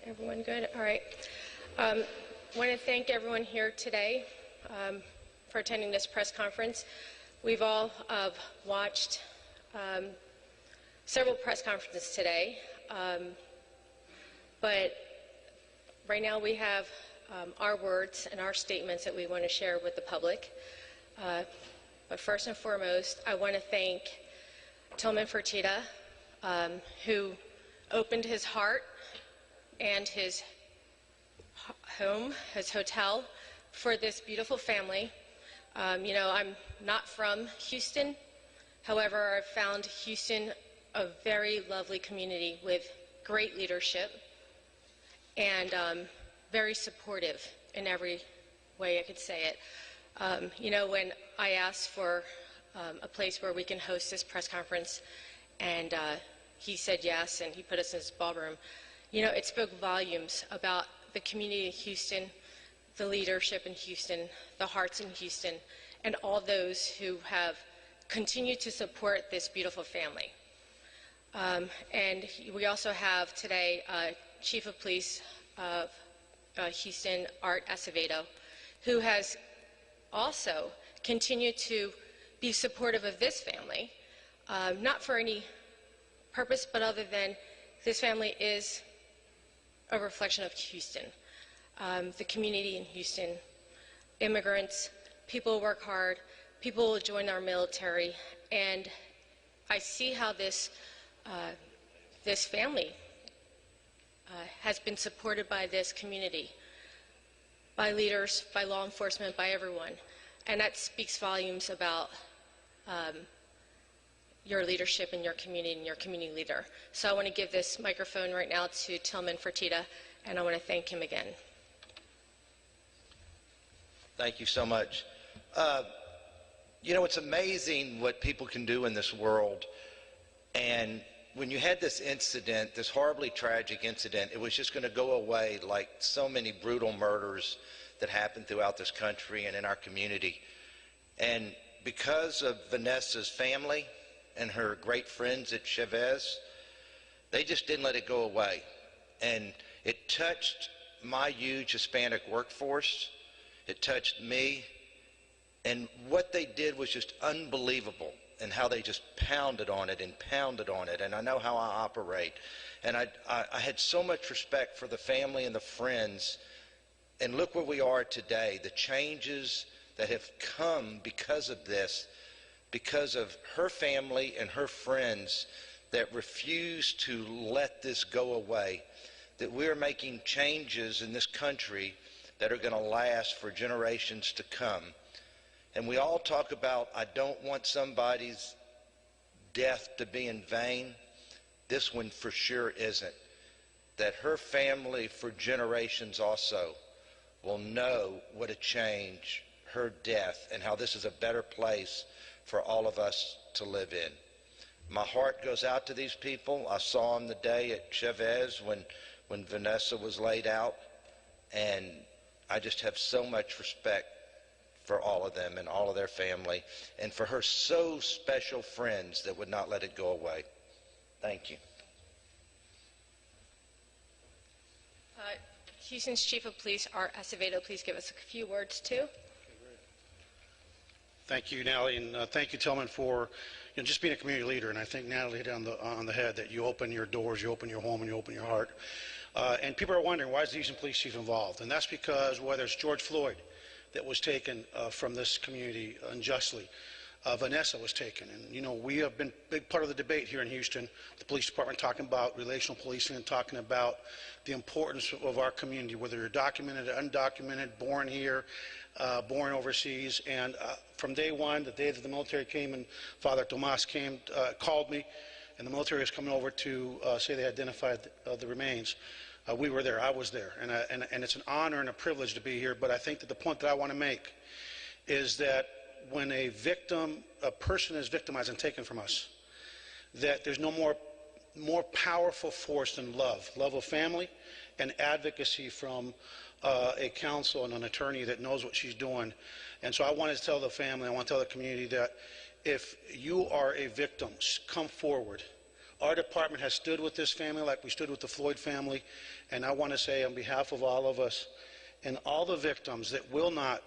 Everyone good? All right. I want to thank everyone here today for attending this press conference. We've all watched several press conferences today, but right now we have our words and our statements that we want to share with the public. But first and foremost, I want to thank Tillman Fertitta, who opened his heart and his home, his hotel, for this beautiful family. You know, I'm not from Houston. However, I've found Houston a very lovely community with great leadership and very supportive in every way I could say it. You know, when I asked for a place where we can host this press conference, and he said yes, and he put us in his ballroom, you know, it spoke volumes about the community of Houston, the leadership in Houston, the hearts in Houston, and all those who have continued to support this beautiful family. And we also have today Chief of Police of Houston, Art Acevedo, who has also continued to be supportive of this family, not for any purpose, but other than this family is a reflection of Houston, the community in Houston, immigrants, people work hard, people join our military, and I see how this family has been supported by this community, by leaders, by law enforcement, by everyone, and that speaks volumes about your leadership in your community and your community leader. So I want to give this microphone right now to Tillman Fertitta, and I want to thank him again. Thank you so much. You know, it's amazing what people can do in this world. And when you had this incident, this horribly tragic incident, it was just going to go away like so many brutal murders that happen throughout this country and in our community. And because of Vanessa's family and her great friends at Chavez, they just didn't let it go away. And it touched my huge Hispanic workforce. It touched me. And what they did was just unbelievable, and how they just pounded on it and pounded on it. And I know how I operate. And I had so much respect for the family and the friends. And look where we are today, the changes that have come because of this, because of her family and her friends that refuse to let this go away, that we're making changes in this country that are going to last for generations to come. And we all talk about, I don't want somebody's death to be in vain. This one for sure isn't. That her family for generations also will know what a change her death, and how this is a better place for all of us to live in. My heart goes out to these people. I saw them the day at Chavez when Vanessa was laid out, and I just have so much respect for all of them and all of their family, and for her so special friends that would not let it go away. Thank you. Houston's Chief of Police, Art Acevedo, please give us a few words too. Thank you, Natalie, and thank you, Tillman, for just being a community leader. And I think Natalie hit on the head that you open your doors, you open your home, and you open your heart. And people are wondering, why is the Houston Police Chief involved? And that's because whether it's George Floyd that was taken from this community unjustly, Vanessa was taken. And, you know, we have been a big part of the debate here in Houston, the police department, talking about relational policing and talking about the importance of our community, whether you're documented or undocumented, born here, born overseas. And from day one, the day that the military came and Father Tomas came, called me, and the military was coming over to say they identified the remains, we were there. I was there. And it's an honor and a privilege to be here. But I think that the point that I want to make is that when a person is victimized and taken from us, that there's no more powerful force than love of family and advocacy from a counsel and an attorney that knows what she's doing. And so I want to tell the family, I want to tell the community that if you are a victim, come forward. Our department has stood with this family like we stood with the Floyd family, and I want to say on behalf of all of us and all the victims that will not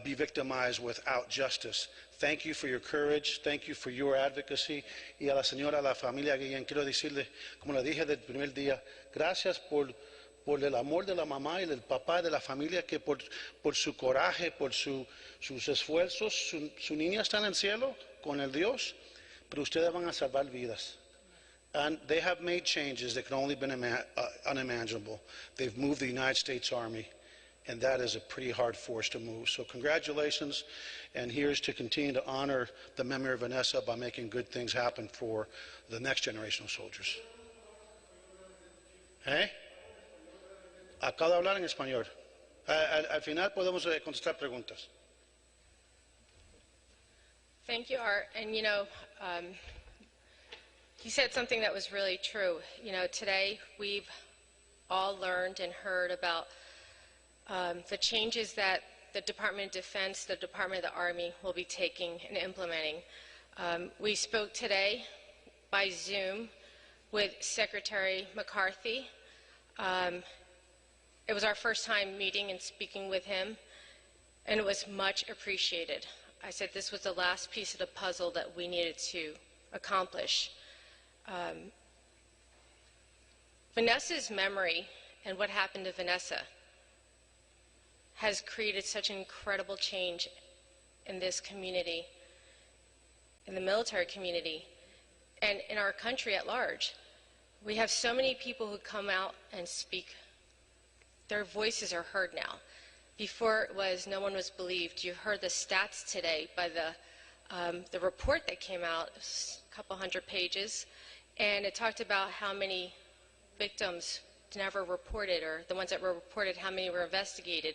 be victimized without justice, thank you for your courage, thank you for your advocacy. Y a la señora, la familia Guillén, quiero decirle, como le dije desde el primer día, gracias por el amor de la mamá y del papá, de la familia, que por su coraje, por sus esfuerzos, su niña está en el cielo con el Dios, pero ustedes van a salvar vidas. And they have made changes that can only be unimaginable. They've moved the United States Army, and that is a pretty hard force to move. So congratulations, and here's to continue to honor the memory of Vanessa by making good things happen for the next generation of soldiers. Acabo de hablar en español. Al final podemos contestar preguntas. Thank you, Art. And he said something that was really true. Today we've all learned and heard about the changes that the Department of Defense, the Department of the Army will be taking and implementing. We spoke today by Zoom with Secretary McCarthy. It was our first time meeting and speaking with him, and it was much appreciated. I said this was the last piece of the puzzle that we needed to accomplish. Vanessa's memory and what happened to Vanessa has created such an incredible change in this community, in the military community, and in our country at large. We have so many people who come out and speak. Their voices are heard now. Before it was no one was believed. You heard the stats today by the report that came out, a couple hundred pages, and it talked about how many victims never reported, or the ones that were reported, how many were investigated.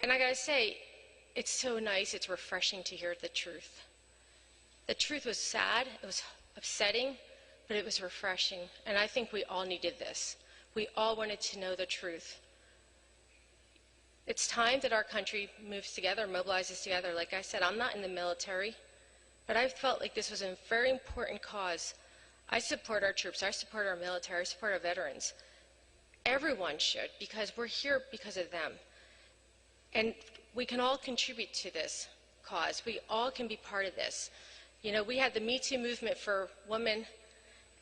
And I gotta say, it's so nice, it's refreshing to hear the truth. The truth was sad, it was upsetting, but it was refreshing, and I think we all needed this. We all wanted to know the truth. It's time that our country moves together, mobilizes together. Like I said, I'm not in the military, but I felt like this was a very important cause. I support our troops, I support our military, I support our veterans. Everyone should, because we're here because of them. And we can all contribute to this cause. We all can be part of this. We had the Me Too movement for women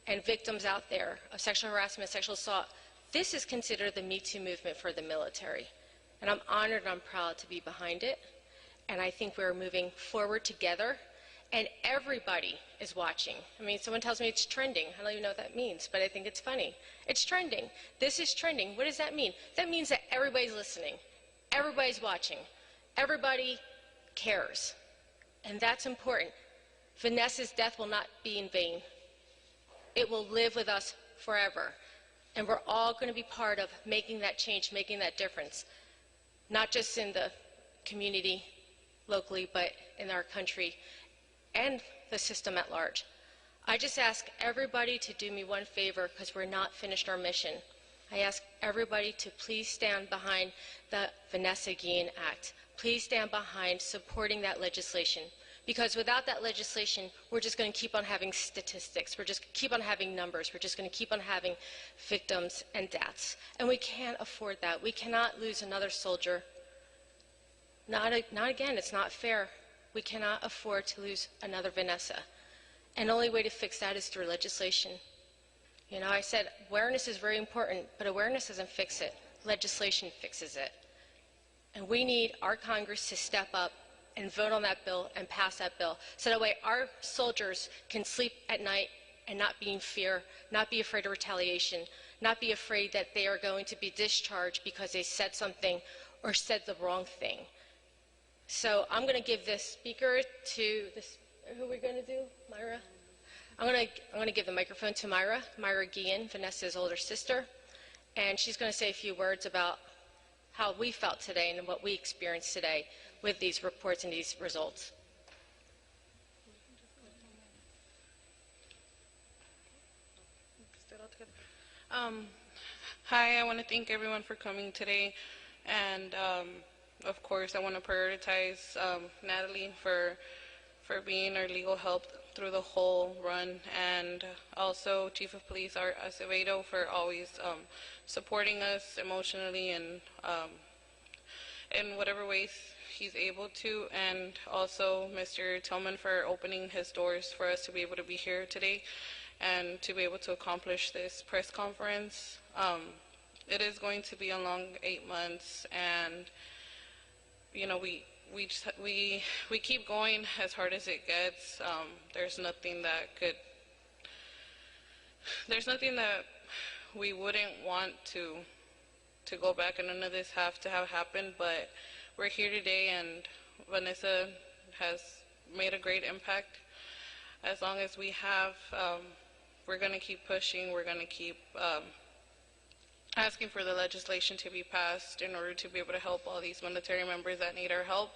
and victims out there of sexual harassment, sexual assault. This is considered the Me Too movement for the military. And I'm honored and I'm proud to be behind it. And I think we're moving forward together. And everybody is watching. Someone tells me it's trending. I don't even know what that means, but I think it's funny. It's trending. This is trending. What does that mean? That means that everybody's listening. Everybody's watching. Everybody cares. And that's important. Vanessa's death will not be in vain. It will live with us forever. And we're all going to be part of making that change, making that difference. Not just in the community locally, but in our country and the system at large. I just ask everybody to do me one favor, because we're not finished our mission. I ask everybody to please stand behind the Vanessa Guillén Act. Please stand behind supporting that legislation. Because without that legislation, we're just going to keep on having statistics. We're just going to keep on having numbers. We're just going to keep on having victims and deaths. And we can't afford that. We cannot lose another soldier. Not again. It's not fair. We cannot afford to lose another Vanessa. And the only way to fix that is through legislation. I said awareness is very important, but awareness doesn't fix it. Legislation fixes it. And we need our Congress to step up and vote on that bill and pass that bill, so that way our soldiers can sleep at night and not be in fear, not be afraid of retaliation, not be afraid that they are going to be discharged because they said something or said the wrong thing. So I'm going to give this speaker to this. Who are we going to do? Myra? I'm going to give the microphone to Myra Guillén, Vanessa's older sister, and she's going to say a few words about how we felt today and what we experienced today with these reports and these results. Hi, I want to thank everyone for coming today, and of course I want to prioritize Natalie for for being our legal help through the whole run, and also Chief of Police Art Acevedo for always supporting us emotionally and in whatever ways he's able to, and also Mr. Tillman for opening his doors for us to be able to be here today and to be able to accomplish this press conference. It is going to be a long 8 months, and you know, we keep going as hard as it gets. There's nothing that we wouldn't want to go back, and none of this have to have happened, but we're here today, and Vanessa has made a great impact. As long as we have, we're going to keep pushing. We're going to keep asking for the legislation to be passed in order to be able to help all these military members that need our help.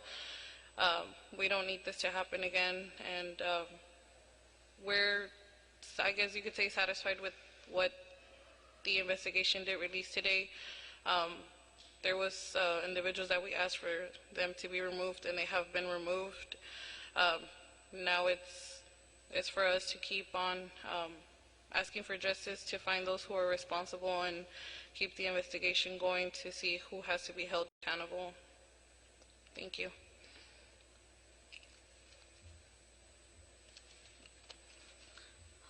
We don't need this to happen again, and we're, I guess you could say, satisfied with what the investigation did release today. There was individuals that we asked for them to be removed, and they have been removed. Now it's for us to keep on asking for justice, to find those who are responsible, and keep the investigation going to see who has to be held accountable. Thank you.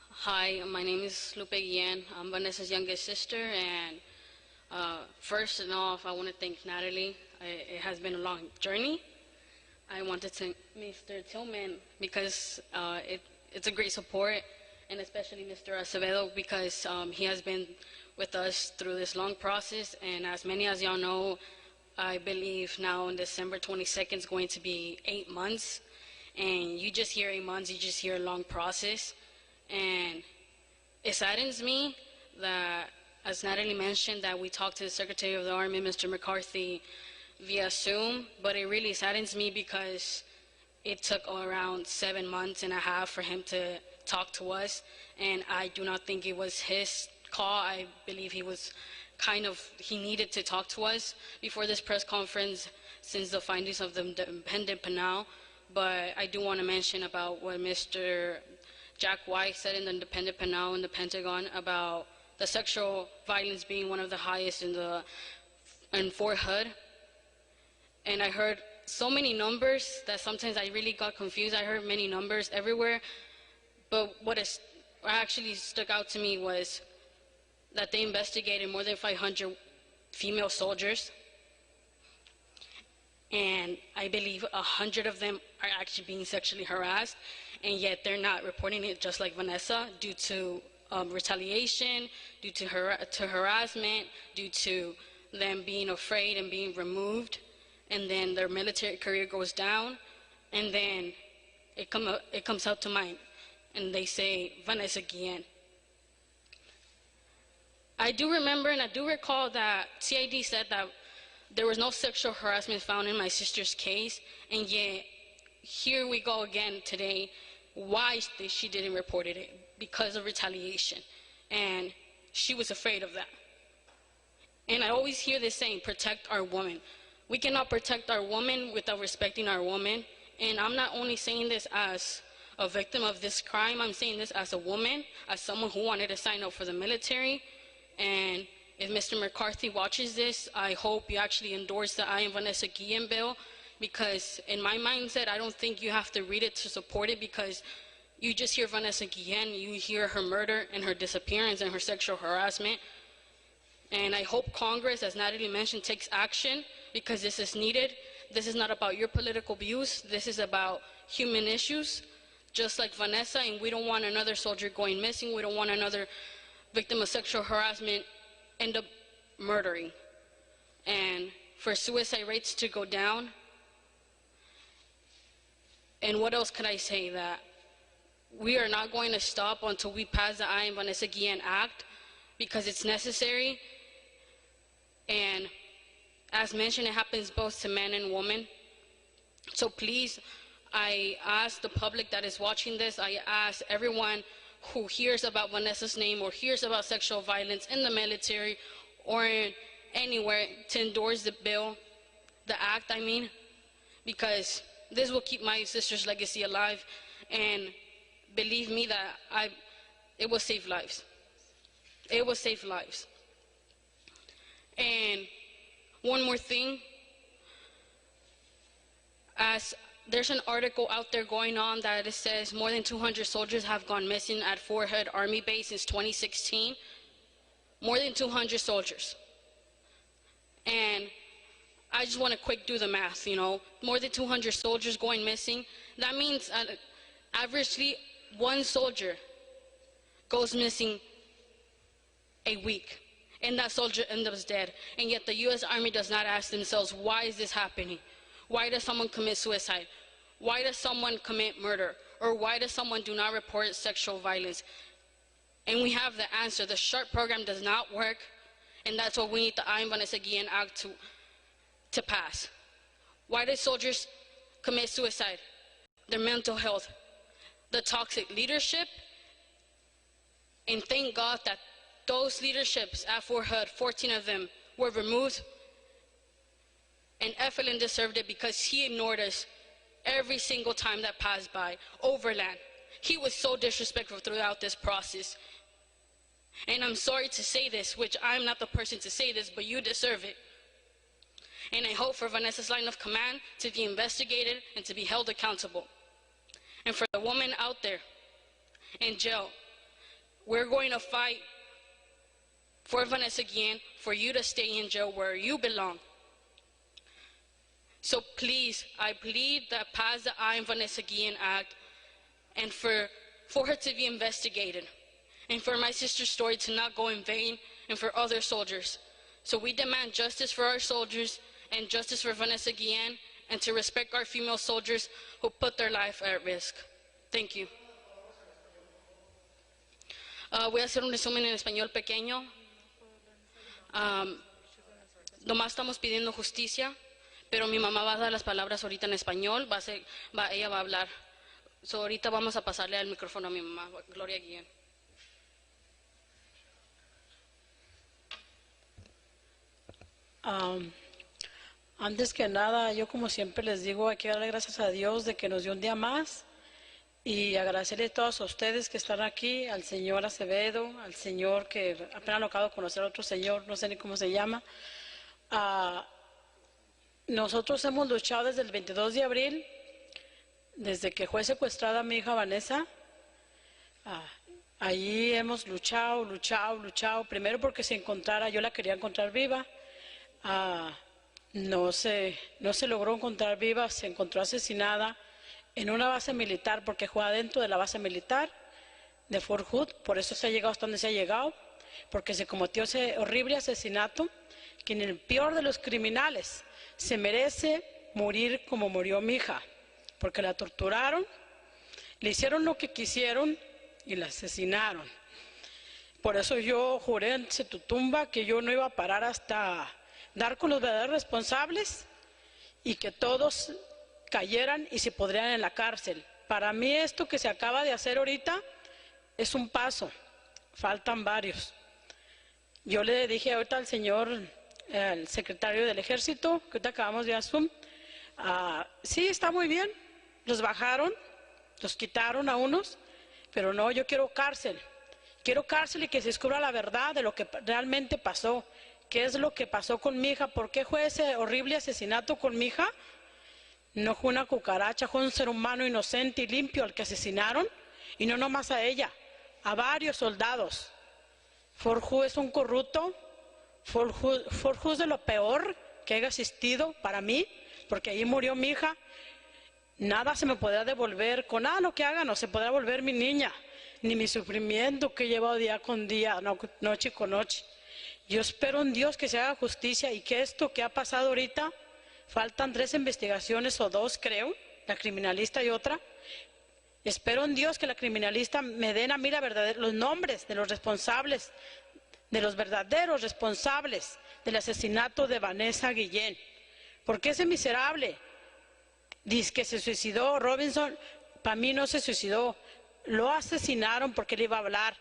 Hi, my name is Lupe Yan. I'm Vanessa's youngest sister, and first and off, I want to thank Natalie. It has been a long journey. I want to thank Mr. Tillman because it's a great support, and especially Mr. Acevedo because he has been with us through this long process. And as many as y'all know, I believe now on December 22nd is going to be 8 months. And you just hear 8 months, you just hear a long process. And it saddens me that, as Natalie mentioned, that we talked to the Secretary of the Army, Mr. McCarthy, via Zoom, but it really saddens me because it took around 7.5 months for him to talk to us, and I do not think it was his call. I believe he needed to talk to us before this press conference since the findings of the independent panel. But I do want to mention about what Mr. Jack White said in the independent panel in the Pentagon about the sexual violence being one of the highest in Fort Hood. And I heard so many numbers that sometimes I really got confused. I heard many numbers everywhere. But what actually stuck out to me was that they investigated more than 500 female soldiers. And I believe 100 of them are actually being sexually harassed, and yet they're not reporting it, just like Vanessa, due to retaliation, due to harassment, due to them being afraid and being removed. And then their military career goes down, and then it comes out to mine, and they say, Vanessa Guillén. I do remember and I do recall that CID said that there was no sexual harassment found in my sister's case, and yet here we go again today. Why she didn't report it? Because of retaliation, and she was afraid of that. And I always hear this saying, protect our woman. We cannot protect our woman without respecting our woman. And I'm not only saying this as a victim of this crime, I'm saying this as a woman, as someone who wanted to sign up for the military. And if Mr. McCarthy watches this, I hope you actually endorse the I Am Vanessa Guillén bill, because in my mindset, I don't think you have to read it to support it, because you just hear Vanessa Guillén, you hear her murder and her disappearance and her sexual harassment. And I hope Congress, as Natalie mentioned, takes action, because this is needed. This is not about your political views. This is about human issues, just like Vanessa, and we don't want another soldier going missing. We don't want another victim of sexual harassment end up murdering. And for suicide rates to go down. And what else could I say? That we are not going to stop until we pass the I Am Vanessa Guillén Act, because it's necessary. And as mentioned, it happens both to men and women. So please, I ask the public that is watching this, I ask everyone who hears about Vanessa's name or hears about sexual violence in the military or anywhere to endorse the bill, the act, I mean, because this will keep my sister's legacy alive, and believe me that it will save lives. It will save lives. And one more thing, as there's an article out there going on that it says more than 200 soldiers have gone missing at Fort Hood Army Base since 2016. More than 200 soldiers. And I just want to quick do the math, you know. More than 200 soldiers going missing. That means averagely one soldier goes missing a week. And that soldier ends up dead. And yet the U.S. Army does not ask themselves, why is this happening? Why does someone commit suicide? Why does someone commit murder? Or why does someone do not report sexual violence? And we have the answer. The SHARP program does not work, and that's what we need the I Am Vanessa Guillén Act to pass. Why do soldiers commit suicide? Their mental health, the toxic leadership, and thank God that those leaderships at Fort Hood, 14 of them, were removed, and Effelin deserved it because he ignored us every single time that passed by. Overland. He was so disrespectful throughout this process. And I'm sorry to say this, which I'm not the person to say this, but you deserve it. And I hope for Vanessa's line of command to be investigated and to be held accountable. And for the woman out there in jail, we're going to fight for Vanessa Guillén, for you to stay in jail where you belong. So please, I plead that pass the I Am Vanessa Guillén Act, and for her to be investigated, and for my sister's story to not go in vain, and for other soldiers. So we demand justice for our soldiers, and justice for Vanessa Guillén, and to respect our female soldiers who put their life at risk. Thank you. Voy a hacer un resumen en español pequeño. Nomás estamos pidiendo justicia, pero mi mamá va a dar las palabras ahorita en español, ella va a hablar. So ahorita vamos a pasarle el micrófono a mi mamá, Gloria Guillén. Antes que nada, yo como siempre les digo, hay que darle gracias a Dios de que nos dio un día más y agradecerle a todos ustedes que están aquí, al señor Acevedo, al señor que apenas lo acabo de conocer, otro señor, no sé ni cómo se llama. Nosotros hemos luchado desde el 22 de abril, desde que fue secuestrada mi hija Vanessa. Allí hemos luchado, primero porque se encontrara, yo la quería encontrar viva. No se logró encontrar viva, se encontró asesinada en una base militar porque fue adentro de la base militar de Fort Hood, por eso se ha llegado hasta donde se ha llegado, porque se cometió ese horrible asesinato que en el peor de los criminales se merece morir como murió mi hija, porque la torturaron, le hicieron lo que quisieron y la asesinaron. Por eso yo juré ante tu tumba que yo no iba a parar hasta dar con los verdaderos responsables y que todos cayeran y se pudrieran en la cárcel. Para mí esto que se acaba de hacer ahorita es un paso, faltan varios. Yo le dije ahorita al señor, el secretario del ejército, que ahorita acabamos de Zoom, sí, está muy bien, los bajaron, los quitaron a unos, pero no, yo quiero cárcel y que se descubra la verdad de lo que realmente pasó. ¿Qué es lo que pasó con mi hija? ¿Por qué fue ese horrible asesinato con mi hija? No fue una cucaracha, fue un ser humano inocente y limpio al que asesinaron, y no nomás a ella, a varios soldados. Fort Hood es un corrupto, Fort Hood es de lo peor que haya existido para mí, porque ahí murió mi hija. Nada se me podrá devolver, con nada lo que haga no se podrá devolver mi niña, ni mi sufrimiento que he llevado día con día, noche con noche. Yo espero en Dios que se haga justicia y que esto que ha pasado ahorita, faltan 3 investigaciones o 2 creo, la criminalista y otra. Espero en Dios que la criminalista me den a mí los nombres de los responsables, de los verdaderos responsables del asesinato de Vanessa Guillén. Porque ese miserable dice que se suicidó, Robinson, para mí no se suicidó, lo asesinaron porque él iba a hablar.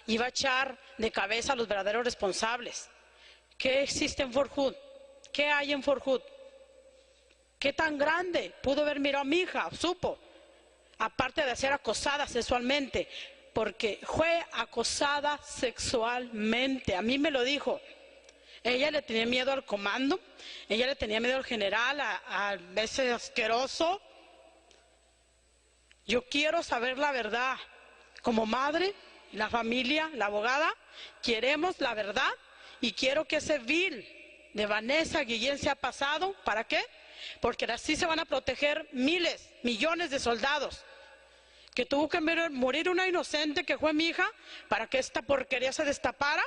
Iba a echar de cabeza a los verdaderos responsables. ¿Qué existe en Fort Hood? ¿Qué hay en Fort Hood? ¿Qué tan grande pudo haber mirado a mi hija? Supo, aparte de ser acosada sexualmente, porque fue acosada sexualmente. A mí me lo dijo. Ella le tenía miedo al comando, ella le tenía miedo al general, a ese asqueroso. Yo quiero saber la verdad. Como madre, la familia, la abogada, queremos la verdad y quiero que ese vil de Vanessa Guillén sea pasado. ¿Para qué? Porque así se van a proteger miles, millones de soldados. Que tuvo que morir una inocente que fue mi hija para que esta porquería se destapara,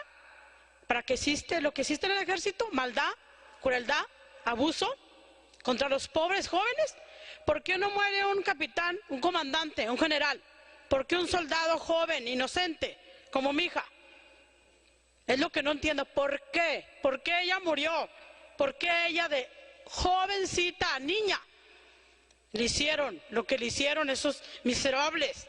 para que existe lo que existe en el ejército, maldad, crueldad, abuso contra los pobres jóvenes. ¿Por qué no muere un capitán, un comandante, un general? ¿Por qué un soldado joven, inocente, como mi hija? Es lo que no entiendo. ¿Por qué? ¿Por qué ella murió? ¿Por qué ella de jovencita, niña, le hicieron lo que le hicieron esos miserables?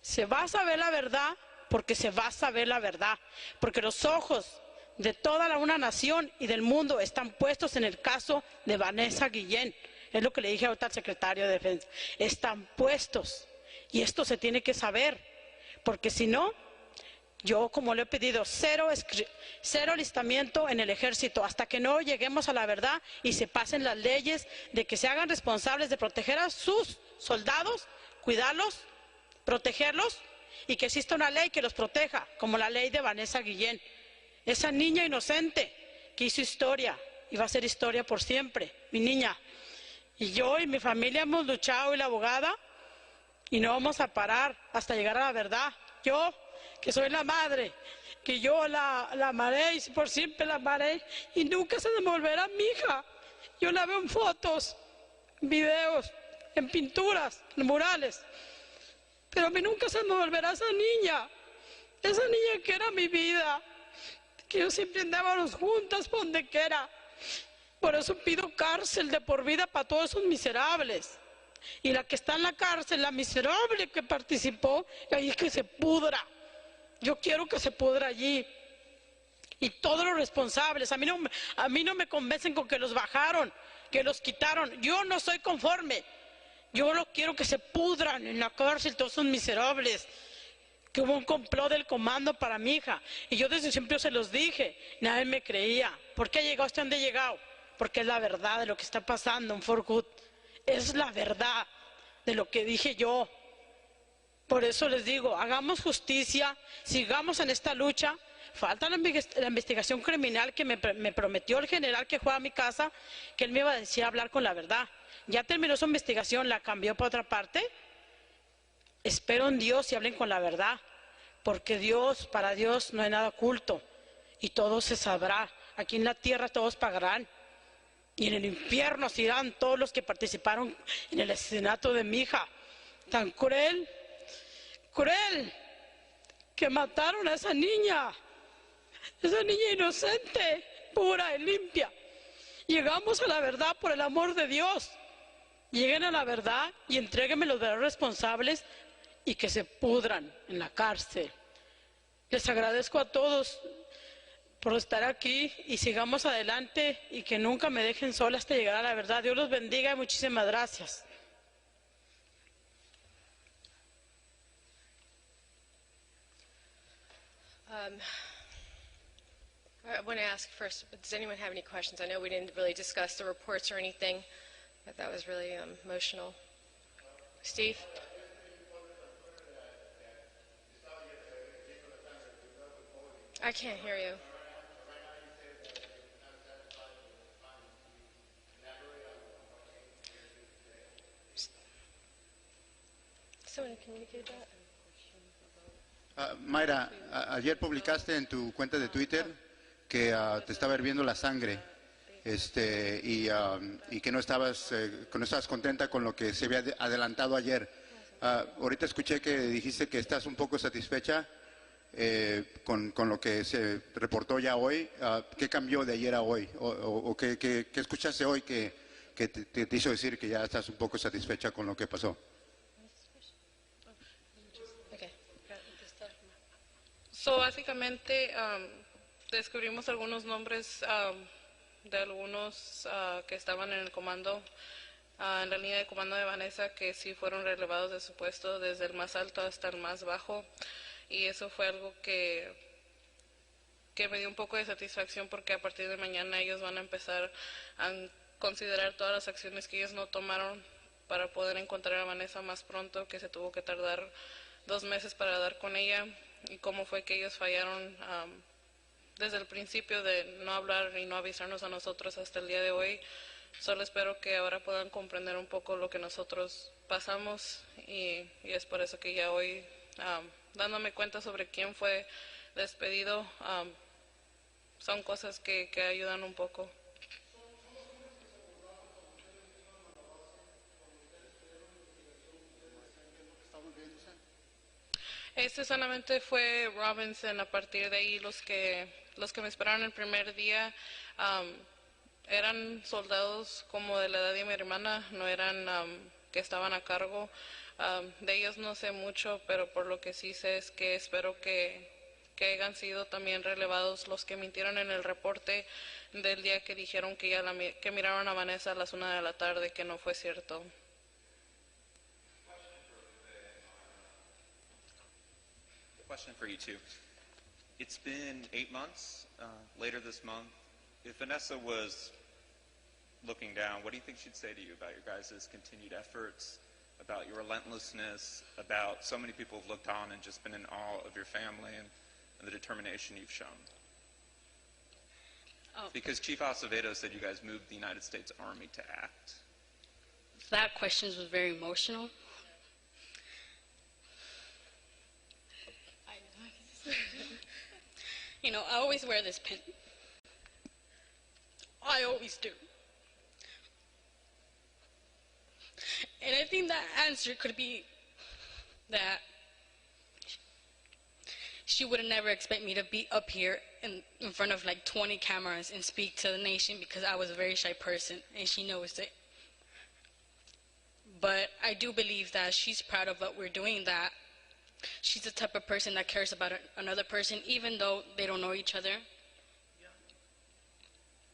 Se va a saber la verdad, porque se va a saber la verdad, porque los ojos de toda una nación y del mundo están puestos en el caso de Vanessa Guillén. Es lo que le dije ahorita al secretario de Defensa. Están puestos y esto se tiene que saber, porque si no, yo como le he pedido, cero alistamiento en el ejército hasta que no lleguemos a la verdad y se pasen las leyes de que se hagan responsables de proteger a sus soldados, cuidarlos, protegerlos y que exista una ley que los proteja, como la ley de Vanessa Guillén. Esa niña inocente que hizo historia y va a ser historia por siempre, mi niña. Y yo y mi familia hemos luchado y la abogada y no vamos a parar hasta llegar a la verdad. Yo, que soy la madre, que yo la amaré y por siempre la amaré y nunca se devolverá mi hija. Yo la veo en fotos, en videos, en pinturas, en murales, pero a mí nunca se me volverá esa niña que era mi vida, que yo siempre andábamos juntas por donde quiera. Por eso pido cárcel de por vida para todos esos miserables. Y la que está en la cárcel, la miserable que participó, ahí que se pudra. Yo quiero que se pudra allí. Y todos los responsables, a mí no me convencen con que los bajaron, que los quitaron. Yo no soy conforme. Yo lo quiero que se pudran en la cárcel todos esos miserables. Que hubo un complot del comando para mi hija. Y yo desde siempre se los dije. Nadie me creía. ¿Por qué llegó hasta donde he llegado? Porque es la verdad de lo que está pasando en Fort Hood. Es la verdad de lo que dije yo. Por eso les digo, hagamos justicia, sigamos en esta lucha. Falta la investigación criminal que me prometió el general que fue a mi casa, que él me iba a decir hablar con la verdad. Ya terminó su investigación, la cambió para otra parte. Espero en Dios y hablen con la verdad, porque para Dios no hay nada oculto y todo se sabrá. Aquí en la tierra todos pagarán. Y en el infierno se irán todos los que participaron en el asesinato de mi hija. Tan cruel, que mataron a esa niña inocente, pura y limpia. Llegamos a la verdad por el amor de Dios. Lleguen a la verdad y entréguenme los verdaderos responsables y que se pudran en la cárcel. Les agradezco a todos por estar aquí y sigamos adelante y que nunca me dejen sola hasta llegar a la verdad. Dios los bendiga y muchísimas gracias. I want to ask first, does anyone have any questions? I know we didn't really discuss the reports or anything, but that was really emotional. Steve? I can't hear you. Someone communicate that? Mayra, ayer publicaste en tu cuenta de Twitter que te estaba hirviendo la sangre y que no estabas contenta con lo que se había adelantado ayer. Ahorita escuché que dijiste que estás un poco satisfecha con lo que se reportó ya hoy. ¿Qué cambió de ayer a hoy? ¿O qué escuchaste hoy que te hizo decir que ya estás un poco satisfecha con lo que pasó? So, básicamente descubrimos algunos nombres de algunos que estaban en el comando, en la línea de comando de Vanessa, que sí fueron relevados de su puesto desde el más alto hasta el más bajo, y eso fue algo que me dio un poco de satisfacción, porque a partir de mañana ellos van a empezar a considerar todas las acciones que ellos no tomaron para poder encontrar a Vanessa más pronto, que se tuvo que tardar 2 meses para dar con ella, y cómo fue que ellos fallaron desde el principio de no hablar y no avisarnos a nosotros hasta el día de hoy. Solo espero que ahora puedan comprender un poco lo que nosotros pasamos, y es por eso que ya hoy, dándome cuenta sobre quién fue despedido, son cosas que ayudan un poco. Este solamente fue Robinson. A partir de ahí los que me esperaron el primer día eran soldados como de la edad de mi hermana, no eran que estaban a cargo. De ellos no sé mucho, pero por lo que sí sé es que espero que hayan sido también relevados los que mintieron en el reporte del día que dijeron que miraron a Vanessa a las 1 de la tarde, que no fue cierto. Question for you two. It's been 8 months, later this month. If Vanessa was looking down, what do you think she'd say to you about your guys' continued efforts, about your relentlessness, about so many people have looked on and just been in awe of your family and the determination you've shown? Because Chief Acevedo said you guys moved the United States Army to act. That question was very emotional. You know, I always wear this pin. I always do. And I think that answer could be that she would never expect me to be up here in front of like 20 cameras and speak to the nation, because I was a very shy person, and she knows it. But I do believe that she's proud of what we're doing, that she's the type of person that cares about another person, even though they don't know each other.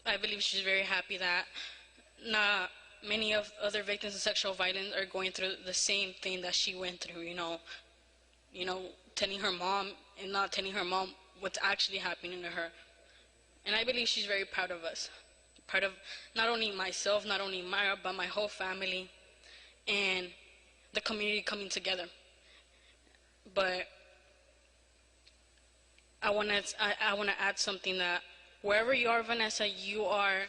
I believe she's very happy that not many of other victims of sexual violence are going through the same thing that she went through, you know, telling her mom and not telling her mom what's actually happening to her. And I believe she's very proud of us, proud of not only myself, not only Myra, but my whole family and the community coming together. But I want to add something, that wherever you are, Vanessa, you are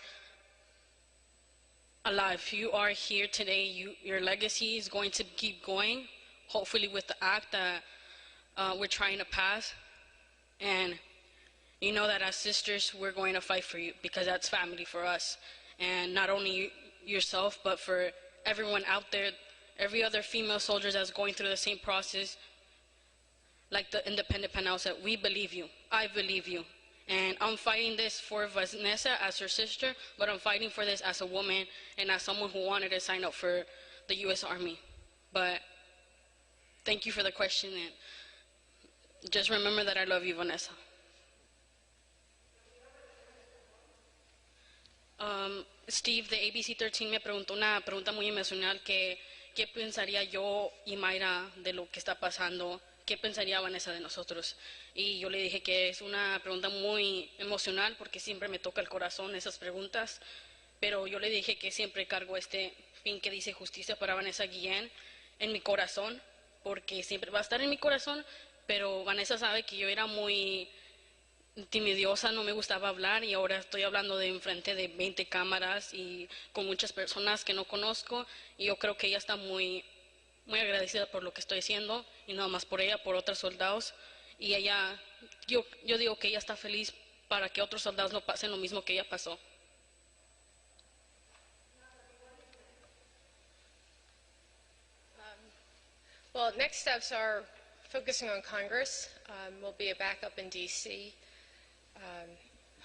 alive. You are here today. Your legacy is going to keep going, hopefully with the act that we're trying to pass. And you know that as sisters, we're going to fight for you, because that's family for us. And not only yourself, but for everyone out there, every other female soldier that's going through the same process, like the independent panel said, we believe you. I believe you. And I'm fighting this for Vanessa as her sister, but I'm fighting for this as a woman and as someone who wanted to sign up for the U.S. Army. But thank you for the question, and just remember that I love you, Vanessa. Steve de ABC 13 me preguntó una pregunta muy emocional, que ¿qué pensaría yo y Mayra de lo que está pasando? ¿Qué pensaría Vanessa de nosotros? Y yo le dije que es una pregunta muy emocional, porque siempre me toca el corazón esas preguntas, pero yo le dije que siempre cargo este pin que dice justicia para Vanessa Guillén en mi corazón, porque siempre va a estar en mi corazón. Pero Vanessa sabe que yo era muy timidiosa, no me gustaba hablar, y ahora estoy hablando de enfrente de 20 cámaras y con muchas personas que no conozco, y yo creo que ella está muy agradecida por lo que estoy haciendo, y no más por ella, por otros soldados. Y ella, yo digo que ella está feliz para que otros soldados no pasen lo mismo que ella pasó. Well, next steps are focusing on Congress. We'll be back up in D.C.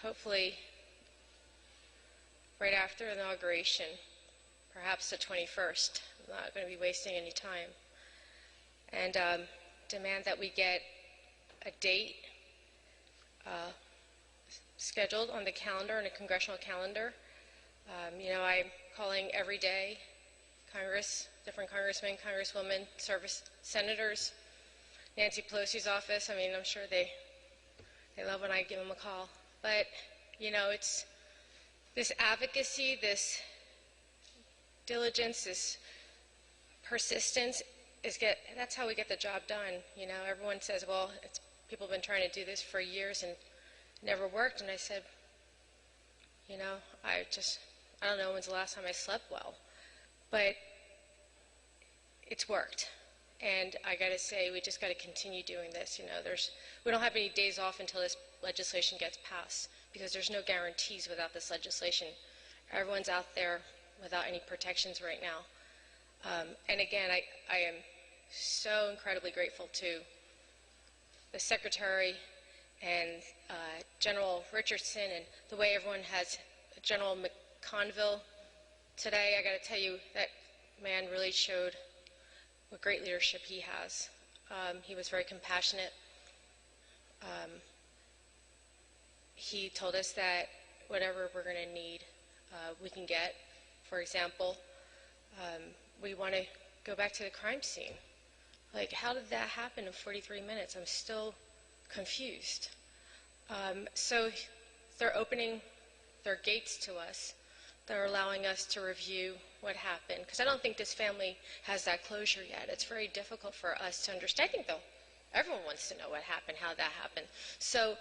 Hopefully right after inauguration, perhaps the 21st. I'm not going to be wasting any time. And demand that we get a date scheduled on the calendar, on a congressional calendar. You know, I'm calling every day different congressmen, congresswomen, senators, Nancy Pelosi's office. I mean, I'm sure they love when I give them a call. But, you know, it's this advocacy, this diligence, this persistence, that's how we get the job done. You know, everyone says, well, people have been trying to do this for years and it never worked. And I said, you know, I don't know when's the last time I slept well, but it's worked. And I got to say, we just got to continue doing this. You know, we don't have any days off until this legislation gets passed, because there's no guarantees without this legislation. Everyone's out there without any protections right now. And again, I am so incredibly grateful to the Secretary and General Richardson, and the way everyone has, General McConville today. I got to tell you, that man really showed what great leadership he has. He was very compassionate. He told us that whatever we're going to need, we can get. For example, we want to go back to the crime scene. Like, how did that happen in 43 minutes? I'm still confused. So they're opening their gates to us. They're allowing us to review what happened, because I don't think this family has that closure yet. It's very difficult for us to understand. I think, though, everyone wants to know what happened, how that happened. So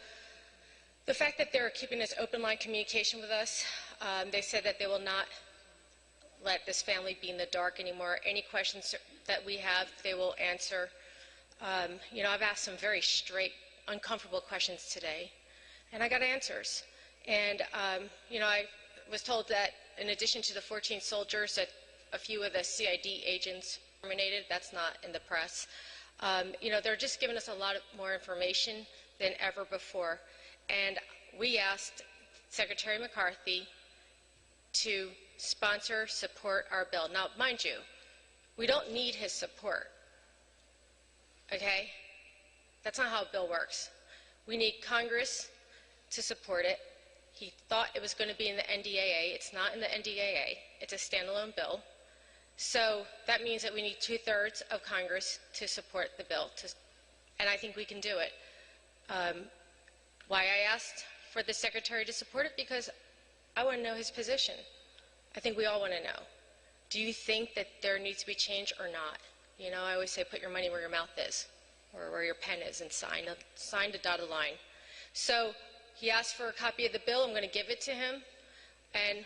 the fact that they're keeping this open line communication with us, they said that they will not let this family be in the dark anymore. Any questions that we have, they will answer. You know, I've asked some very straight, uncomfortable questions today, and I got answers. And, you know, I was told that in addition to the 14 soldiers, that a few of the CID agents terminated. That's not in the press. You know, they're just giving us a lot more information than ever before. And we asked Secretary McCarthy to sponsor, support our bill. Now, mind you, we don't need his support, okay? That's not how a bill works. We need Congress to support it. He thought it was going to be in the NDAA. It's not in the NDAA. It's a standalone bill. So that means that we need 2/3 of Congress to support the bill, and I think we can do it. Why I asked for the Secretary to support it? Because I want to know his position. I think we all want to know. Do you think that there needs to be change or not? You know, I always say, put your money where your mouth is, or where your pen is, and sign the dotted line. So he asked for a copy of the bill. I'm going to give it to him. And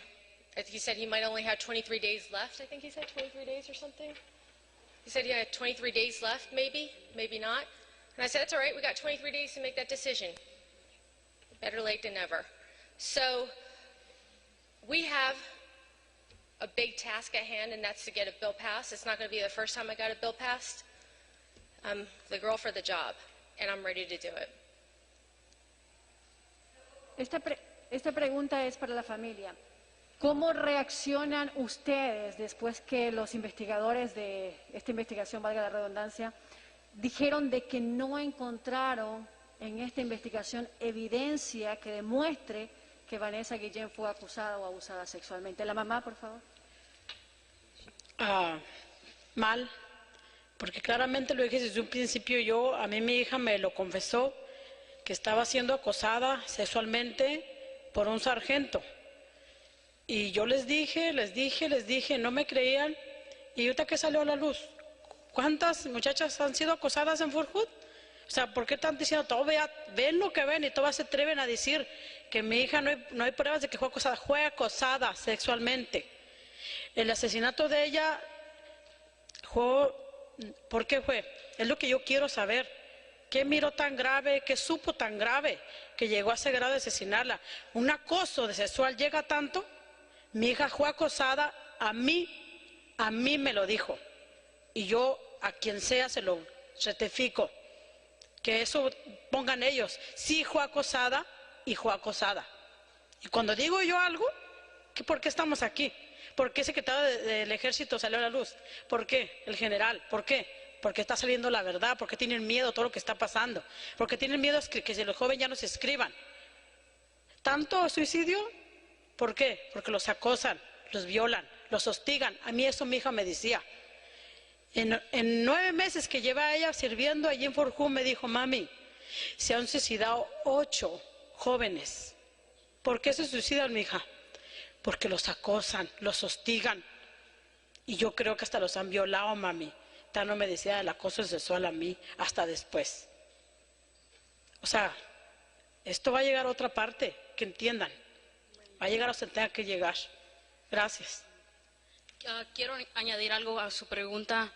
he said he might only have 23 days left. I think he said 23 days or something. He said he had 23 days left, maybe, maybe not. And I said, that's all right. We got 23 days to make that decision. Better late than never. So we have a big task at hand, and that's to get a bill passed. It's not going to be the first time I got a bill passed. I'm the girl for the job, and I'm ready to do it. Esta pregunta es para la familia. ¿Cómo reaccionan ustedes después que los investigadores de esta investigación, valga la redundancia, dijeron de que no encontraron en esta investigación evidencia que demuestre que Vanessa Guillén fue acusada o abusada sexualmente? La mamá, por favor. Mal, porque claramente lo dije desde un principio. A mí mi hija me lo confesó, que estaba siendo acosada sexualmente por un sargento. Y yo les dije, no me creían. Y ahorita que salió a la luz, ¿cuántas muchachas han sido acosadas en Fort Hood? O sea, ¿por qué están diciendo todo? Ven lo que ven, y todas se atreven a decir que mi hija no hay pruebas de que fue acosada sexualmente. El asesinato de ella, ¿por qué fue? Es lo que yo quiero saber. ¿Qué miró tan grave, qué supo tan grave que llegó a ese grado de asesinarla? Un acoso sexual llega tanto. Mi hija fue acosada, a mí me lo dijo. Y yo, a quien sea, se lo certifico. Que eso pongan ellos. Sí, fue acosada y fue acosada. Y cuando digo yo algo, ¿por qué estamos aquí? ¿Por qué el secretario del Ejército salió a la luz? ¿Por qué? El general, ¿por qué? Porque está saliendo la verdad, porque tienen miedo a todo lo que está pasando, porque tienen miedo a que los jóvenes ya no se escriban. ¿Tanto suicidio? ¿Por qué? Porque los acosan, los violan, los hostigan. A mí eso mi hija me decía. En 9 meses que lleva ella sirviendo allí en Fort Hood, me dijo, mami, se han suicidado 8 jóvenes. ¿Por qué se suicidan, mi hija? Porque los acosan, los hostigan. Y yo creo que hasta los han violado, mami. Tal no me decía del acoso sexual a mí, hasta después. O sea, esto va a llegar a otra parte, que entiendan. Va a llegar a donde tenga que llegar. Gracias. Quiero añadir algo a su pregunta,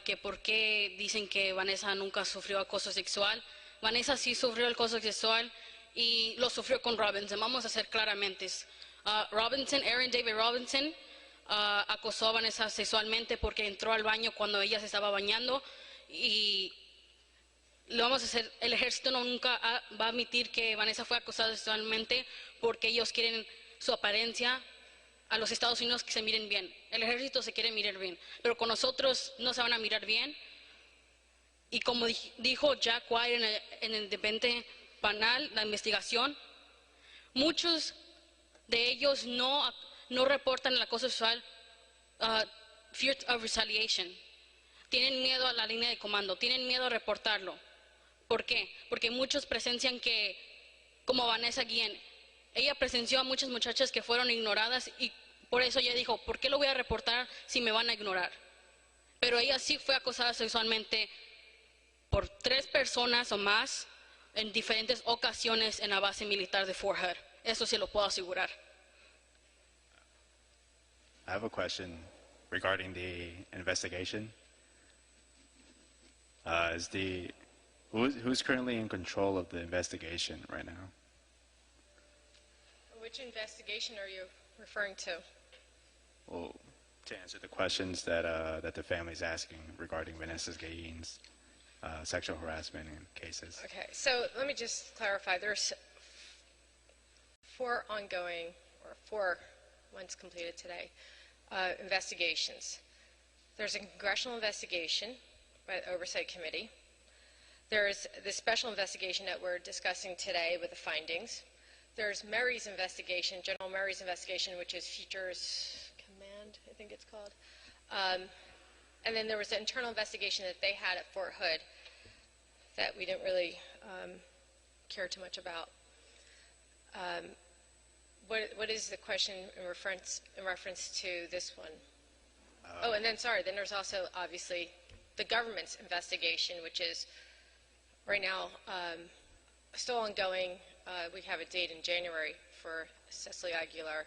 que por qué dicen que Vanessa nunca sufrió acoso sexual. Vanessa sí sufrió acoso sexual y lo sufrió con Robinson. Vamos a ser claramente. Aaron David Robinson, acosó a Vanessa sexualmente porque entró al baño cuando ella se estaba bañando, y lo vamos a hacer. El ejército nunca va a admitir que Vanessa fue acosada sexualmente porque ellos quieren su apariencia a los Estados Unidos, que se miren bien. El ejército se quiere mirar bien, pero con nosotros no se van a mirar bien. Y como dijo Jack White en el debate panel, la investigación, muchos de ellos no reportan el acoso sexual, fear of retaliation. Tienen miedo a la línea de comando, tienen miedo a reportarlo. ¿Por qué? Porque muchos presencian que, como Vanessa Guillén, ella presenció a muchas muchachas que fueron ignoradas, y por eso ella dijo, ¿por qué lo voy a reportar si me van a ignorar? Pero ella sí fue acosada sexualmente por 3 personas o más en diferentes ocasiones en la base militar de Fort Hood. Eso sí lo puedo asegurar. I have a question regarding the investigation. Who's currently in control of the investigation right now? Which investigation are you referring to? Well, to answer the questions that the family is asking regarding Vanessa Guillén's sexual harassment cases. Okay, so let me just clarify. There's 4 ongoing, or 4 ones completed today, investigations. There's a congressional investigation by the Oversight Committee. There's the special investigation that we're discussing today with the findings. There's Mary's investigation, General Mary's investigation, which is Futures Command, I think it's called. And then there was an internal investigation that they had at Fort Hood that we didn't really care too much about. What is the question in reference to this one? And then, sorry, then there's also, obviously, the government's investigation, which is right now still ongoing. We have a date in January for Cecily Aguilar.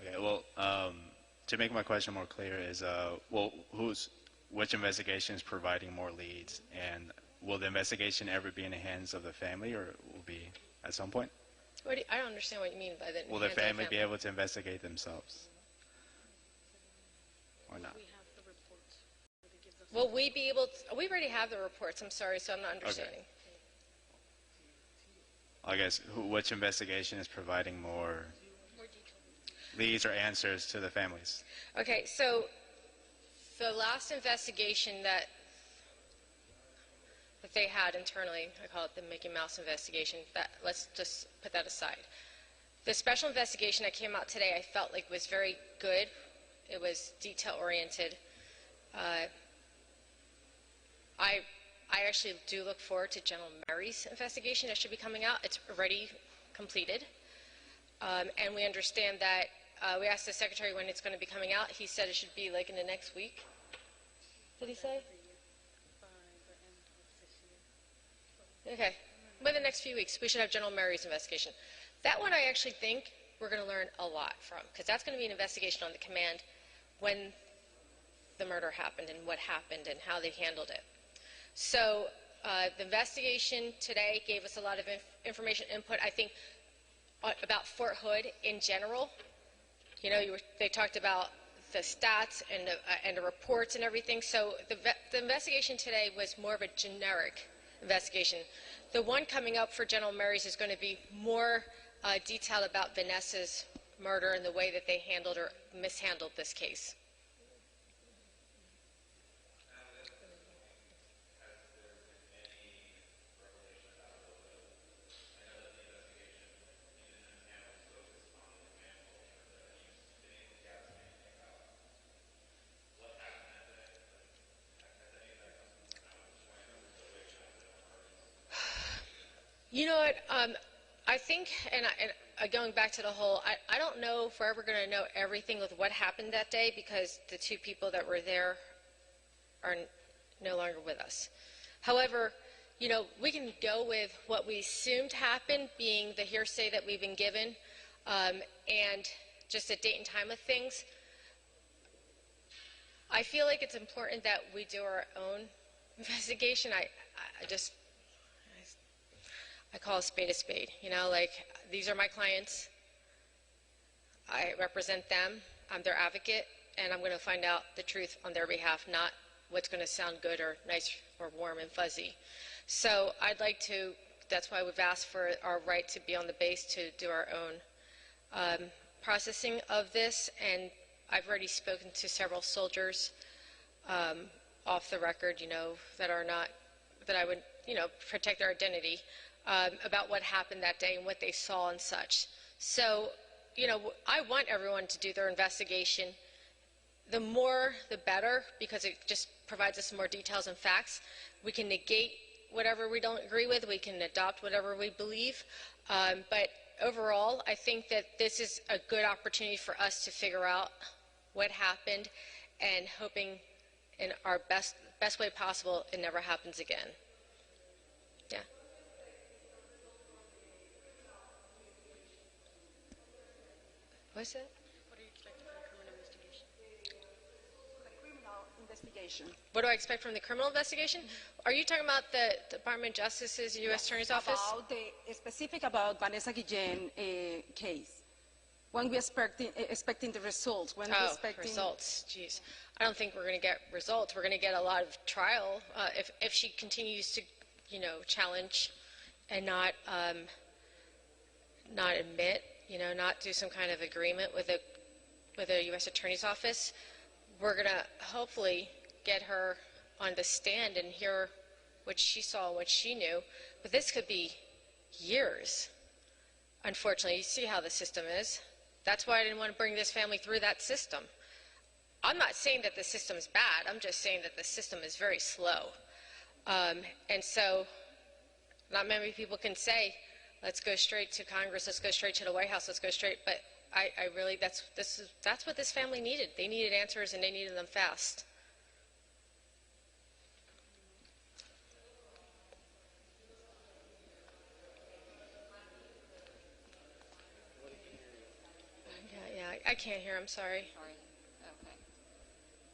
Okay, well, to make my question more clear is, which investigation is providing more leads, and will the investigation ever be in the hands of the family, or will be at some point? I don't understand what you mean by that. Will the family be able to investigate themselves, or not? Will we be able to? We already have the reports. I'm sorry, so I'm not understanding. Okay. I guess which investigation is providing more leads or answers to the families? Okay, so the last investigation that they had internally, I call it the Mickey Mouse investigation, let's just put that aside. The special investigation that came out today, I felt like was very good. It was detail-oriented. I actually do look forward to General Mary's investigation that should be coming out. It's already completed. And we understand that, we asked the Secretary when it's going to be coming out. He said it should be like in the next week. Did he say? Okay. Within the next few weeks, we should have General Mary's investigation. That one I actually think we're going to learn a lot from, because that's going to be an investigation on the command when the murder happened and what happened and how they handled it. So the investigation today gave us a lot of information input, I think, about Fort Hood in general. You know, they talked about the stats and the reports and everything. So the investigation today was more of a generic investigation. The one coming up for General Mary's is going to be more detailed about Vanessa's murder and the way that they handled or mishandled this case. You know what? I think, going back to the whole, I don't know if we're ever going to know everything with what happened that day because the two people that were there are no longer with us. However, you know, we can go with what we assumed happened, being the hearsay that we've been given, and just the date and time of things. I feel like it's important that we do our own investigation. I call a spade, you know, like, these are my clients, I represent them, I'm their advocate, and I'm going to find out the truth on their behalf, not what's going to sound good or nice or warm and fuzzy. So I'd like to, that's why we've asked for our right to be on the base to do our own processing of this, and I've already spoken to several soldiers off the record, you know, that are not, that I would, you know, protect their identity, about what happened that day and what they saw and such. So, you know, I want everyone to do their investigation. The more, the better, because it just provides us more details and facts. We can negate whatever we don't agree with. We can adopt whatever we believe. But overall, I think that this is a good opportunity for us to figure out what happened, and hoping in our best way possible it never happens again. Yeah. What's that? What do you expect from the criminal investigation? The criminal investigation. What do I expect from the criminal investigation? Are you talking about the Department of Justice's U.S. Attorney's Office? About the specific about Vanessa Guillén case. When we expecting the results? When we expecting results. Jeez, I don't think we're going to get results. We're going to get a lot of trial if she continues to, you know, challenge and not admit, you know, not do some kind of agreement with a U.S. Attorney's Office. We're going to hopefully get her on the stand and hear what she saw and what she knew. But this could be years, unfortunately. You see how the system is. That's why I didn't want to bring this family through that system. I'm not saying that the system is bad. I'm just saying that the system is very slow. And so not many people can say, let's go straight to Congress, let's go straight to the White House, let's go straight. But I really, that's what this family needed. They needed answers, and they needed them fast. I can't hear. I'm sorry. Sorry. Okay.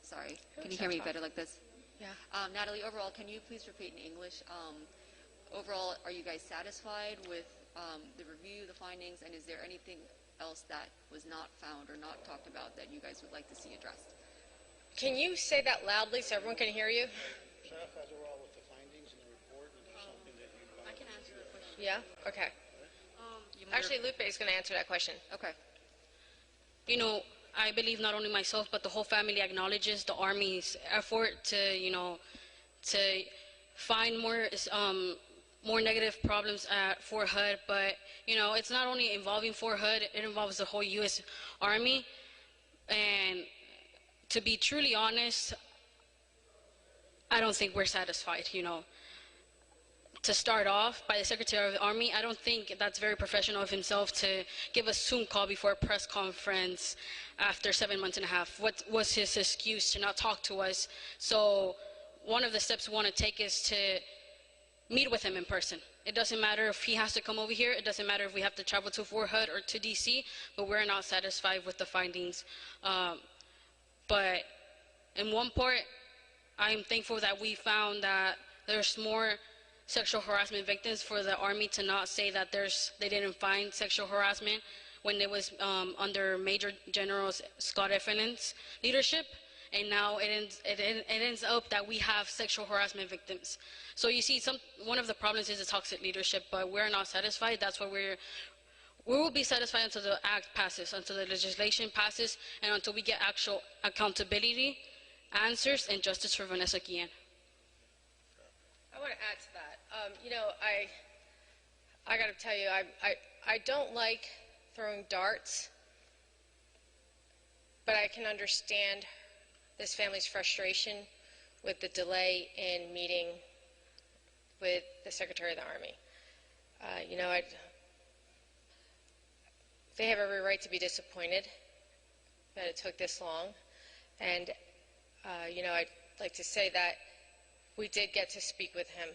Sorry. Can you hear me better like this? Yeah. Natalie, overall, can you please repeat in English? Overall, are you guys satisfied with the review, the findings, and is there anything else that was not found or not talked about that you guys would like to see addressed? Can you say that loudly so everyone can hear you? Satisfied overall with the findings in the report, and there's something that you'd like I can answer the question. Yeah? Okay. Actually, Lupe is going to answer that question. Okay. You know, I believe not only myself, but the whole family acknowledges the Army's effort to, you know, to find more negative problems at Fort Hood. But, you know, it's not only involving Fort Hood, it involves the whole U.S. Army. And to be truly honest, I don't think we're satisfied, you know. To start off, by the Secretary of the Army, I don't think that's very professional of himself to give a Zoom call before a press conference after 7 months and a half. What was his excuse to not talk to us? So one of the steps we want to take is to meet with him in person. It doesn't matter if he has to come over here. It doesn't matter if we have to travel to Fort Hood or to D.C., but we're not satisfied with the findings. But in one part, I'm thankful that we found that there's more sexual harassment victims, for the Army to not say that they didn't find sexual harassment when it was under Major General Scott Effenen's leadership, and now it ends up that we have sexual harassment victims. So you see, one of the problems is the toxic leadership, but we're not satisfied. That's why we will be satisfied until the act passes, until the legislation passes, and until we get actual accountability, answers, and justice for Vanessa Guillén. I want to add to that. You know, I got to tell you, I don't like throwing darts, but I can understand this family's frustration with the delay in meeting with the Secretary of the Army. You know, they have every right to be disappointed that it took this long. And, you know, I'd like to say that we did get to speak with him.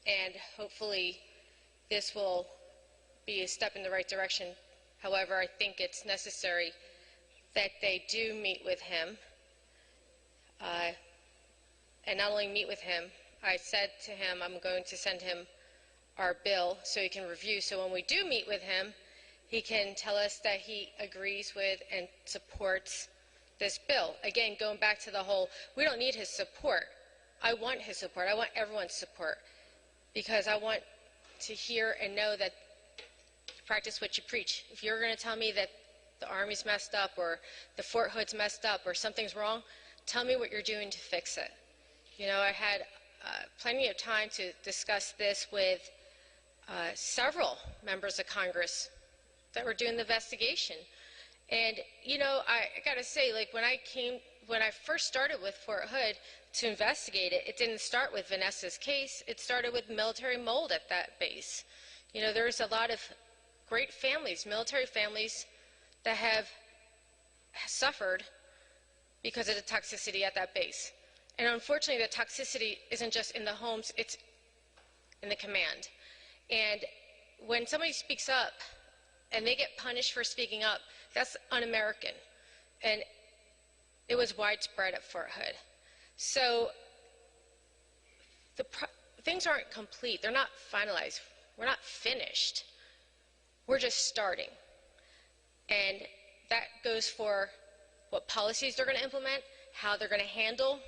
And hopefully this will be a step in the right direction. However, I think it's necessary that they do meet with him. And not only meet with him, I said to him I'm going to send him our bill so he can review. So when we do meet with him, he can tell us that he agrees with and supports this bill. Again, going back to the whole, we don't need his support. I want his support. I want everyone's support because I want to hear and know that you practice what you preach. If you're going to tell me that the Army's messed up or the Fort Hood's messed up or something's wrong, tell me what you're doing to fix it. You know, I had plenty of time to discuss this with several members of Congress that were doing the investigation. And, you know, I got to say, like, when I first started with Fort Hood to investigate it, it didn't start with Vanessa's case. It started with military mold at that base. You know, there's a lot of great families, military families, that have suffered because of the toxicity at that base. And unfortunately, the toxicity isn't just in the homes, it's in the command. And when somebody speaks up and they get punished for speaking up, that's un-American. And it was widespread at Fort Hood. So things aren't complete. They're not finalized. We're not finished. We're just starting. And that goes for what policies they're going to implement, how they're going to handle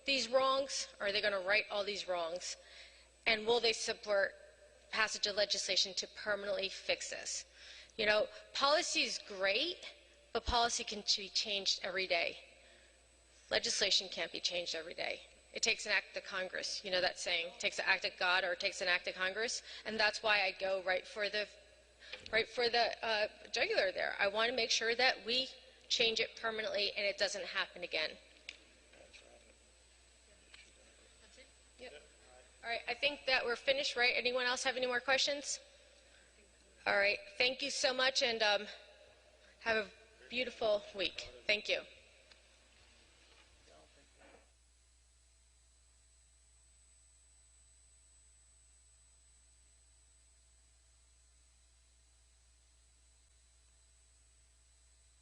these wrongs. Are they going to right all these wrongs? And will they support passage of legislation to permanently fix this? You know, policy is great, but policy can be changed every day. Legislation can't be changed every day. It takes an act of Congress. You know that saying, it takes an act of God or it takes an act of Congress. And that's why I go right for the jugular there. I want to make sure that we change it permanently and it doesn't happen again. Yep. All right, I think that we're finished, right? Anyone else have any more questions? All right, thank you so much and have a beautiful week. Thank you.